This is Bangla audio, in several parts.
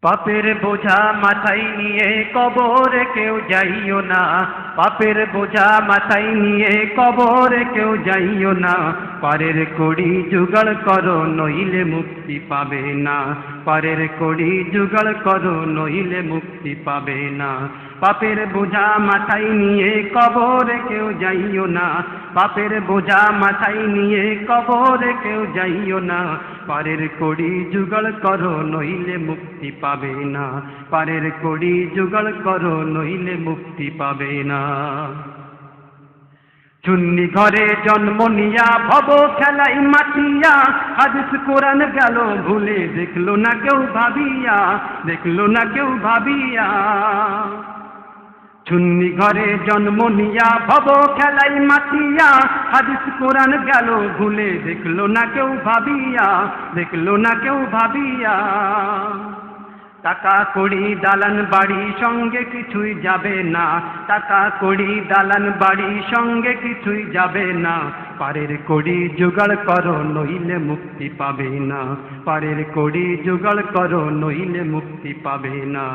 পাপের বোঝা মাথায় নিয়ে কবরে কেউ যাইও না, পাপের বোঝা মাথায় নিয়ে কবরে কেউ যাইও না। পারের কড়ি জোগাড় করো নইলে মুক্তি পাবে না, পারের কড়ি জোগাড় করো নইলে মুক্তি পাবে না। পাপের বোঝা মাথায় নিয়ে কবরে কেউ যাইও না, পাপের বোঝা মাথায় নিয়ে কবরে কেউ যাইও না। পারের কড়ি জোগাড় করো নইলে মুক্তি পাবে না, পারের কড়ি জোগাড় করো নইলে মুক্তি পাবে না। চুন্নি ঘরে জন্ম নিয়া ভব খেলাই মাতিয়া, হাদিস কোরআন গেল ভুলে, দেখলো না কেউ ভাবিয়া, দেখলো না কেউ ভাবিয়া। চুন্নি ঘরে জন্ম নিয়া ভব খেলাই মাতিয়া, হাদিস কোরআন গেল ভুলে, দেখলো না কেউ ভাবিয়া, দেখলো না কেউ ভাবিয়া। টাকা কড়ি দালান বাড়ি সঙ্গে কিছুই যাবে না, টাকা কড়ি দালান বাড়ি সঙ্গে কিছুই যাবে না। পারের কড়ি জোগাড় করো নইলে মুক্তি পাবে না, পারের কড়ি জোগাড় করো নইলে মুক্তি পাবে না।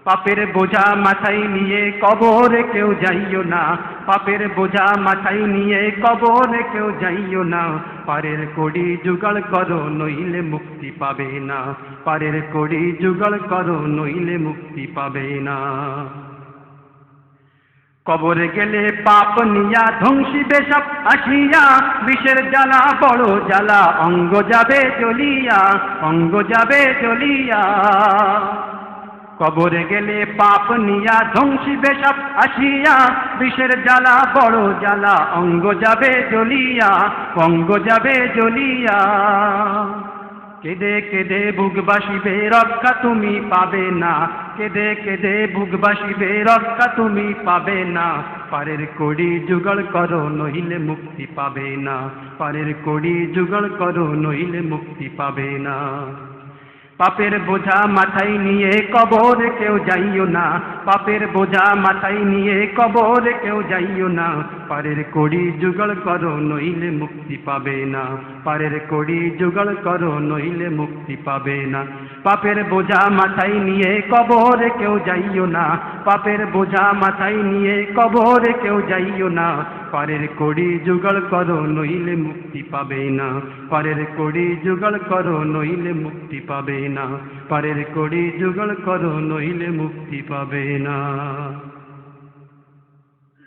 পাপের বোঝা মাথায় নিয়ে কবরে কেউ যাইও না, পাপের বোঝা মাথায় নিয়ে কবরে কেউ যাইও না। পারের কড়ি জোগাড় করো নইলে মুক্তি পাবে না, পারের কড়ি জোগাড় করো নইলে মুক্তি পাবে না। কবরে গেলে পাপ নিয়া ধ্বংসিবে সব আসিয়া, বিষের জ্বালা বড় জ্বালা, অঙ্গ যাবে জ্বলিয়া, অঙ্গ যাবে জ্বলিয়া। কবরে গেলে পাপ নিয়া ধ্বংসিবে সব আসিয়া, বিষের জ্বালা বড় জ্বালা, অঙ্গ যাবে জ্বলিয়া, অঙ্গ যাবে জ্বলিয়া। কেঁদে কেঁদে বুক বাসিবে রক্ষা তুমি পাবে না, কেঁদে কেঁদে বুক বাসিবে রক্ষা তুমি পাবে না। পারের কড়ি জোগাড় করো নইলে মুক্তি পাবে না, পারের কড়ি জোগাড় করো নইলে মুক্তি পাবে না। পাপের বোঝা মাথায় নিয়ে কবরে কেউ যাইও না, পাপের বোঝা মাথায় নিয়ে কবরে কেউ যাইও না। পারের কড়ি জোগাড় করো নইলে মুক্তি পাবে না, পারের কড়ি জোগাড় করো নইলে মুক্তি পাবে না। পাপের বোঝা মাথায় নিয়ে কবরে কেউ যাইও না, পাপের বোঝা মাথায় নিয়ে কবরে কেউ যাইও না। পারের কড়ি জোগাড় করো নইলে মুক্তি পাবে না, পারের কড়ি জোগাড় করো নইলে মুক্তি পাবে না, পারের কড়ি জোগাড় করো নইলে মুক্তি পাবে না।